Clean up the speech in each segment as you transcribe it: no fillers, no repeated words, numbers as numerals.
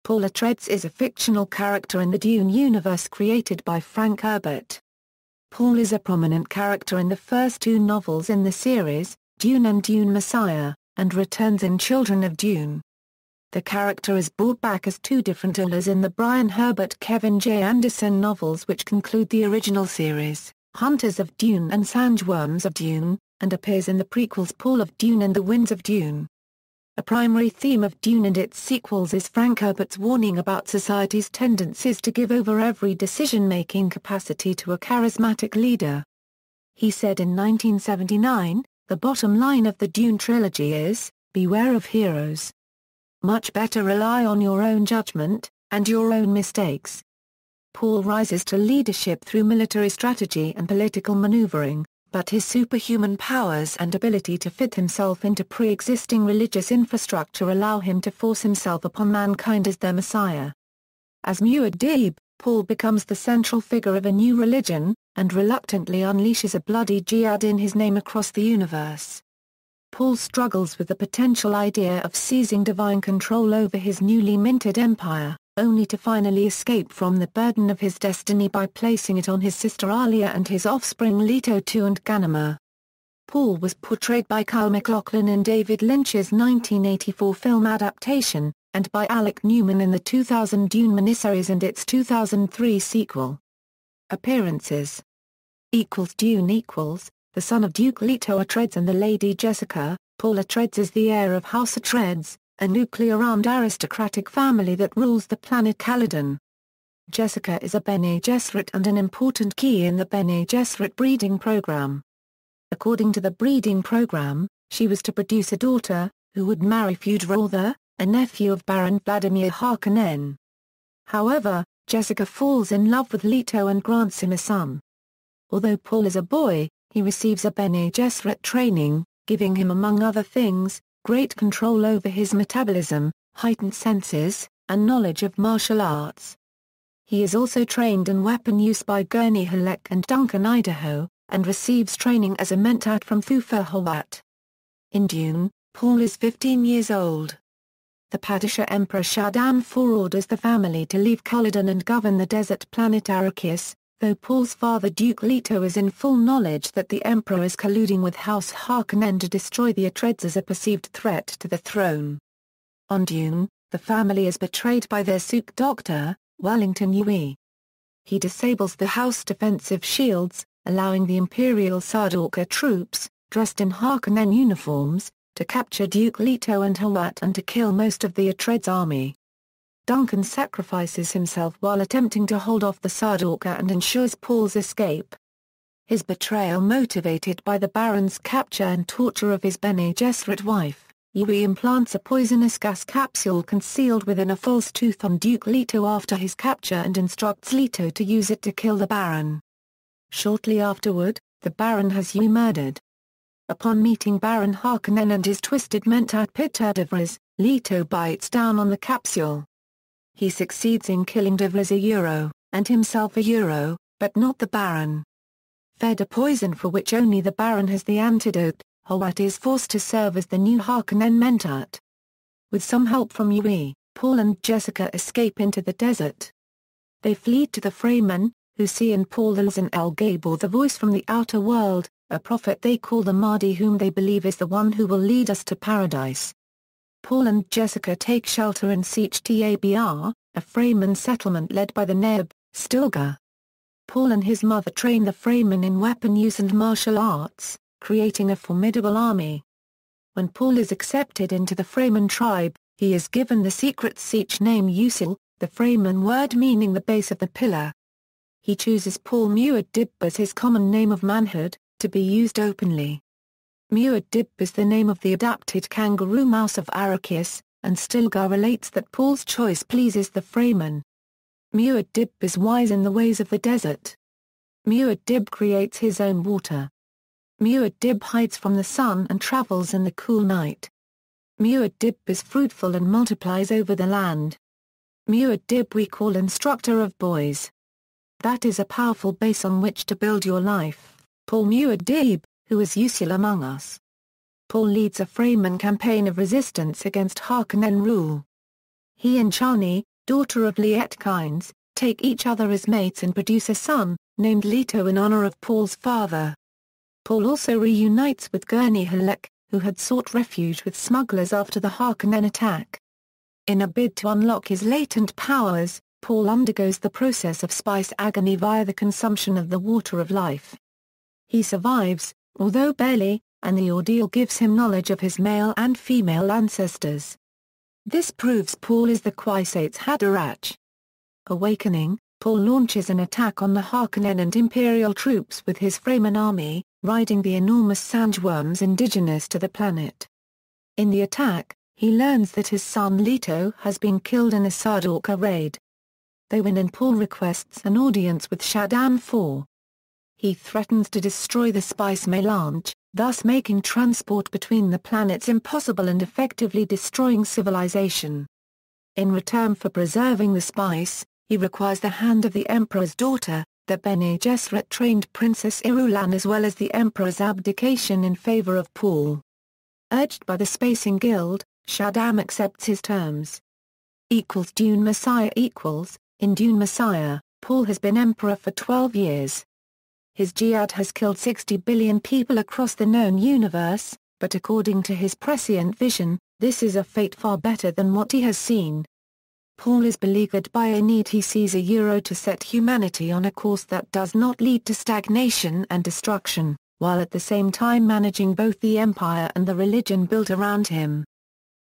Paul Atreides is a fictional character in the Dune universe created by Frank Herbert. Paul is a prominent character in the first two novels in the series, Dune and Dune Messiah, and returns in Children of Dune. The character is brought back as two different Alias in the Brian Herbert Kevin J. Anderson novels which conclude the original series, Hunters of Dune and Sandworms of Dune, and appears in the prequels Paul of Dune and the Winds of Dune. A primary theme of Dune and its sequels is Frank Herbert's warning about society's tendencies to give over every decision-making capacity to a charismatic leader. He said in 1979, "The bottom line of the Dune trilogy is, beware of heroes. Much better rely on your own judgment, and your own mistakes." Paul rises to leadership through military strategy and political maneuvering, but his superhuman powers and ability to fit himself into pre-existing religious infrastructure allow him to force himself upon mankind as their messiah. As Muad'Dib, Paul becomes the central figure of a new religion, and reluctantly unleashes a bloody jihad in his name across the universe. Paul struggles with the potential idea of seizing divine control over his newly minted empire, only to finally escape from the burden of his destiny by placing it on his sister Alia and his offspring Leto II and Ghanima. Paul was portrayed by Kyle MacLachlan in David Lynch's 1984 film adaptation, and by Alec Newman in the 2000 Dune miniseries and its 2003 sequel. Appearances Dune the son of Duke Leto Atreides and the Lady Jessica. Paul Atreides is the heir of House Atreides, a nuclear-armed aristocratic family that rules the planet Caladan. Jessica is a Bene Gesserit and an important key in the Bene Gesserit breeding program. According to the breeding program, she was to produce a daughter, who would marry Feyd-Rautha, a nephew of Baron Vladimir Harkonnen. However, Jessica falls in love with Leto and grants him a son. Although Paul is a boy, he receives a Bene Gesserit training, giving him among other things, great control over his metabolism, heightened senses, and knowledge of martial arts. He is also trained in weapon use by Gurney Halleck and Duncan Idaho, and receives training as a mentat from Thufir Hawat. In Dune, Paul is 15 years old. The Padishah Emperor Shaddam IV orders the family to leave Caladan and govern the desert planet Arrakis, though Paul's father Duke Leto is in full knowledge that the Emperor is colluding with House Harkonnen to destroy the Atreides as a perceived threat to the throne. On Dune, the family is betrayed by their Suk doctor, Wellington Yueh. He disables the House defensive shields, allowing the Imperial Sardaukar troops, dressed in Harkonnen uniforms, to capture Duke Leto and Hawat and to kill most of the Atreides army. Duncan sacrifices himself while attempting to hold off the Sardaukar and ensures Paul's escape. His betrayal motivated by the Baron's capture and torture of his Bene Gesserit wife, Yueh implants a poisonous gas capsule concealed within a false tooth on Duke Leto after his capture and instructs Leto to use it to kill the Baron. Shortly afterward, the Baron has Yueh murdered. Upon meeting Baron Harkonnen and his twisted mentat Peter Davros, Leto bites down on the capsule. He succeeds in killing Davros and himself but not the Baron. Fed a poison for which only the Baron has the antidote, Hawat is forced to serve as the new Harkonnen mentat. With some help from Yueh, Paul and Jessica escape into the desert. They flee to the Fremen, who see in Paul Alzan el-Gabor the voice from the outer world, a prophet they call the Mahdi whom they believe is the one who will lead us to paradise. Paul and Jessica take shelter in Sietch Tabr, a Fremen settlement led by the Neb, Stilgar. Paul and his mother train the Fremen in weapon use and martial arts, creating a formidable army. When Paul is accepted into the Fremen tribe, he is given the secret Sietch name Usul, the Fremen word meaning the base of the pillar. He chooses Paul Muad'Dib as his common name of manhood, to be used openly. Muad'Dib is the name of the adapted kangaroo mouse of Arrakis, and Stilgar relates that Paul's choice pleases the Fremen. Muad'Dib is wise in the ways of the desert. Muad'Dib creates his own water. Muad'Dib hides from the sun and travels in the cool night. Muad'Dib is fruitful and multiplies over the land. Muad'Dib we call instructor of boys. That is a powerful base on which to build your life, Paul Muad'Dib, who is Usul among us. Paul leads a Fremen campaign of resistance against Harkonnen rule. He and Chani, daughter of Liet Kynes, take each other as mates and produce a son, named Leto in honor of Paul's father. Paul also reunites with Gurney Halleck, who had sought refuge with smugglers after the Harkonnen attack. In a bid to unlock his latent powers, Paul undergoes the process of spice agony via the consumption of the water of life. He survives, although barely, and the ordeal gives him knowledge of his male and female ancestors. This proves Paul is the Kwisatz Haderach. Awakening, Paul launches an attack on the Harkonnen and Imperial troops with his Fremen army, riding the enormous sandworms indigenous to the planet. In the attack, he learns that his son Leto has been killed in a Sardaukar raid. They win and Paul requests an audience with Shaddam IV. He threatens to destroy the spice melange, thus making transport between the planets impossible and effectively destroying civilization. In return for preserving the spice, he requires the hand of the Emperor's daughter, the Bene Gesserit-trained Princess Irulan, as well as the Emperor's abdication in favor of Paul. Urged by the Spacing Guild, Shaddam accepts his terms. Dune Messiah In Dune Messiah, Paul has been Emperor for 12 years. His jihad has killed 60 billion people across the known universe, but according to his prescient vision, this is a fate far better than what he has seen. Paul is beleaguered by a need he sees to set humanity on a course that does not lead to stagnation and destruction, while at the same time managing both the empire and the religion built around him.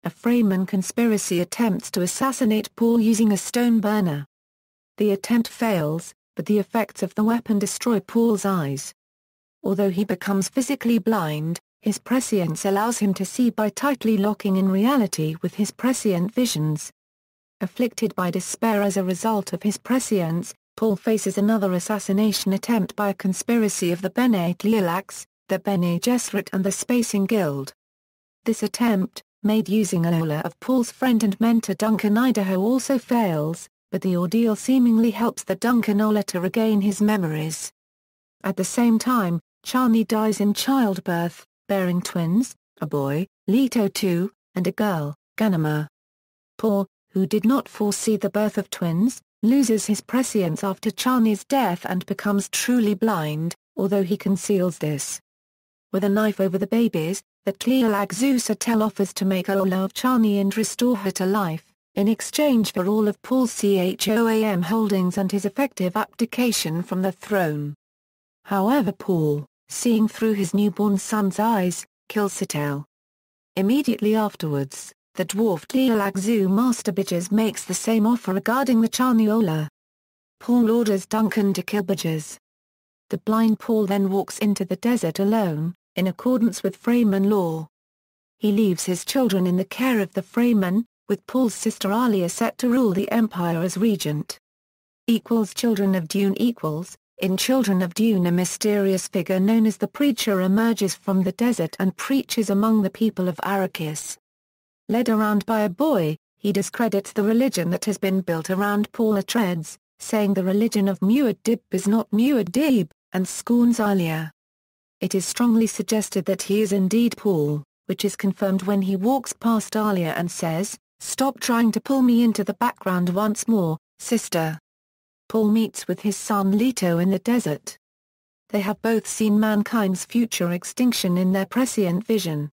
A Fremen conspiracy attempts to assassinate Paul using a stone burner. The attempt fails, but the effects of the weapon destroy Paul's eyes. Although he becomes physically blind, his prescience allows him to see by tightly locking in reality with his prescient visions. Afflicted by despair as a result of his prescience, Paul faces another assassination attempt by a conspiracy of the Bene Tleilax, the Bene Gesserit and the Spacing Guild. This attempt, made using Alia of Paul's friend and mentor Duncan Idaho, also fails, but the ordeal seemingly helps the Duncan Ola to regain his memories. At the same time, Chani dies in childbirth, bearing twins, a boy, Leto II, and a girl, Ghanima. Paul, who did not foresee the birth of twins, loses his prescience after Chani's death and becomes truly blind, although he conceals this. With a knife over the babies, the Tleilax offers to make Ola of Chani and restore her to life, in exchange for all of Paul's CHOAM holdings and his effective abdication from the throne. However, Paul, seeing through his newborn son's eyes, kills Sitel. Immediately afterwards, the dwarf Tleilax Master Bidges makes the same offer regarding the Chani Ola. Paul orders Duncan to kill Bidges. The blind Paul then walks into the desert alone, in accordance with Fremen law. He leaves his children in the care of the Fremen, with Paul's sister Alia set to rule the Empire as regent. Children of Dune In Children of Dune, a mysterious figure known as the Preacher emerges from the desert and preaches among the people of Arrakis. Led around by a boy, he discredits the religion that has been built around Paul Atreides, saying the religion of Muad'Dib is not Muad'Dib, and scorns Alia. It is strongly suggested that he is indeed Paul, which is confirmed when he walks past Alia and says, "Stop trying to pull me into the background once more, sister." Paul meets with his son Leto in the desert. They have both seen mankind's future extinction in their prescient vision.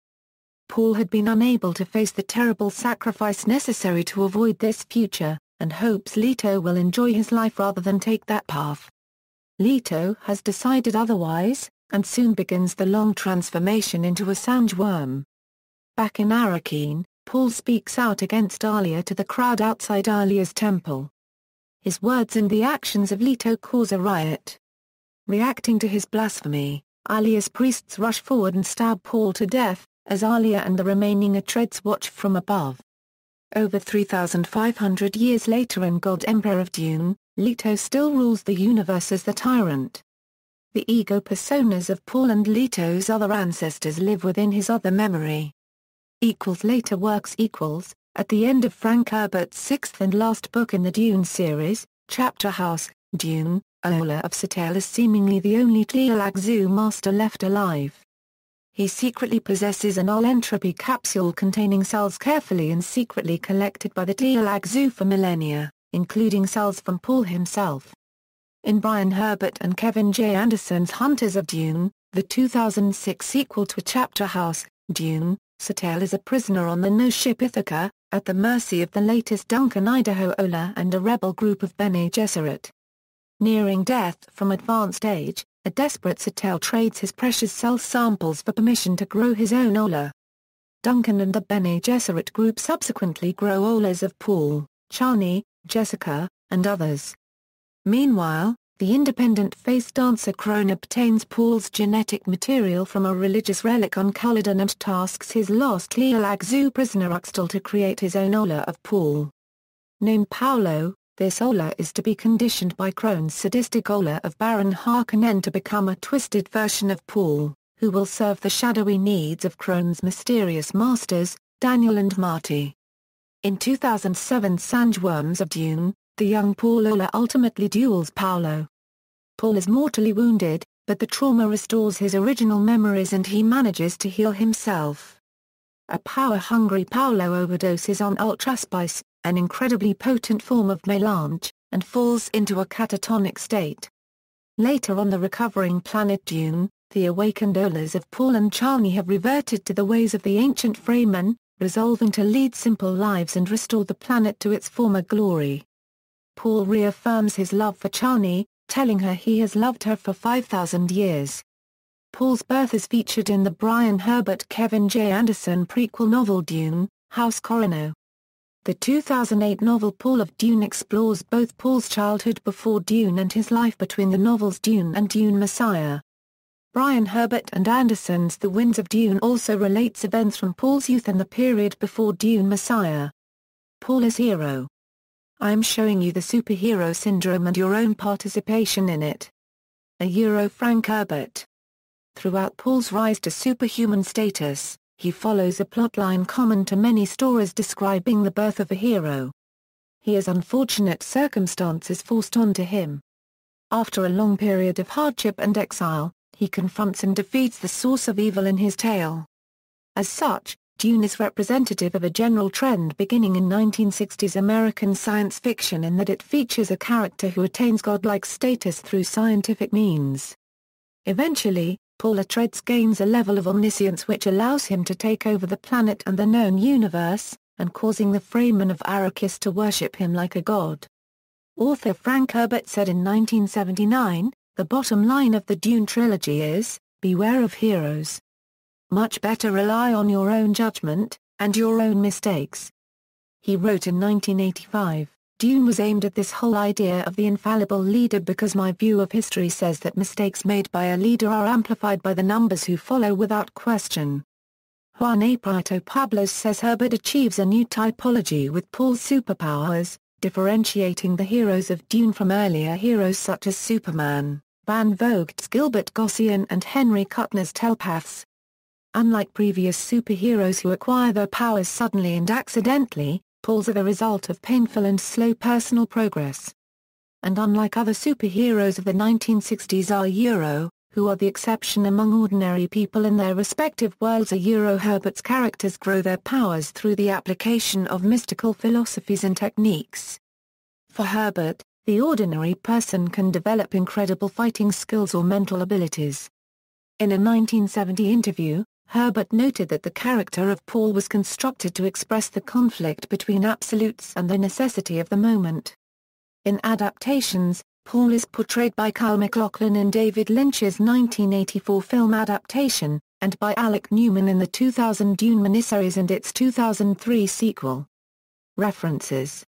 Paul had been unable to face the terrible sacrifice necessary to avoid this future, and hopes Leto will enjoy his life rather than take that path. Leto has decided otherwise, and soon begins the long transformation into a sandworm. Back in Arrakeen, Paul speaks out against Alia to the crowd outside Alia's temple. His words and the actions of Leto cause a riot. Reacting to his blasphemy, Alia's priests rush forward and stab Paul to death, as Alia and the remaining Atreides watch from above. Over 3,500 years later in God Emperor of Dune, Leto still rules the universe as the tyrant. The ego personas of Paul and Leto's other ancestors live within his other memory. Later works At the end of Frank Herbert's sixth and last book in the Dune series, Chapter House, Dune, Ola of Sitel is seemingly the only Tleilax master left alive. He secretly possesses an all-entropy capsule containing cells carefully and secretly collected by the Tleilax for millennia. including cells from Paul himself. In Brian Herbert and Kevin J. Anderson's Hunters of Dune, the 2006 sequel to Chapter House, Dune, Satele is a prisoner on the no-ship Ithaca, at the mercy of the latest Duncan Idaho Ola and a rebel group of Bene Gesserit. Nearing death from advanced age, a desperate Satele trades his precious cell samples for permission to grow his own Ola. Duncan and the Bene Gesserit group subsequently grow Olas of Paul, Chani, Jessica, and others. Meanwhile, the independent face dancer Crone obtains Paul's genetic material from a religious relic on Caladan and tasks his lost Lealagzu prisoner Uxtal to create his own Ola of Paul. Named Paolo, this Ola is to be conditioned by Crone's sadistic Ola of Baron Harkonnen to become a twisted version of Paul, who will serve the shadowy needs of Crone's mysterious masters, Daniel and Marty. In 2007's Sandworms of Dune, the young Paul Ola ultimately duels Paolo. Paul is mortally wounded, but the trauma restores his original memories and he manages to heal himself. A power-hungry Paolo overdoses on ultraspice, an incredibly potent form of melange, and falls into a catatonic state. Later on the recovering planet Dune, the awakened Olas of Paul and Chani have reverted to the ways of the ancient Fremen, resolving to lead simple lives and restore the planet to its former glory. Paul reaffirms his love for Chani, telling her he has loved her for 5,000 years. Paul's birth is featured in the Brian Herbert Kevin J. Anderson prequel novel Dune, House Corino. The 2008 novel Paul of Dune explores both Paul's childhood before Dune and his life between the novels Dune and Dune Messiah. Brian Herbert and Anderson's The Winds of Dune also relates events from Paul's youth and the period before Dune Messiah. Paul is hero. I am showing you the superhero syndrome and your own participation in it. A Frank Herbert. Throughout Paul's rise to superhuman status, he follows a plotline common to many stories describing the birth of a hero. He has unfortunate circumstances forced onto him. After a long period of hardship and exile, he confronts and defeats the source of evil in his tale. As such, Dune is representative of a general trend beginning in 1960s American science fiction in that it features a character who attains godlike status through scientific means. Eventually, Paul Atreides gains a level of omniscience which allows him to take over the planet and the known universe, and causing the Fremen of Arrakis to worship him like a god. Author Frank Herbert said in 1979, "The bottom line of the Dune trilogy is, beware of heroes. Much better rely on your own judgment, and your own mistakes." He wrote in 1985, "Dune was aimed at this whole idea of the infallible leader because my view of history says that mistakes made by a leader are amplified by the numbers who follow without question." Juan A. Prieto Pablos says Herbert achieves a new typology with Paul's superpowers, differentiating the heroes of Dune from earlier heroes such as Superman, Van Vogt's Gilbert Gossian and Henry Kuttner's telepaths. Unlike previous superheroes who acquire their powers suddenly and accidentally, Paul's are the result of painful and slow personal progress. And unlike other superheroes of the 1960s who are the exception among ordinary people in their respective worlds, Herbert's characters grow their powers through the application of mystical philosophies and techniques. For Herbert, the ordinary person can develop incredible fighting skills or mental abilities. In a 1970 interview, Herbert noted that the character of Paul was constructed to express the conflict between absolutes and the necessity of the moment. In adaptations, Paul is portrayed by Kyle MacLachlan in David Lynch's 1984 film adaptation, and by Alec Newman in the 2000 Dune miniseries and its 2003 sequel. References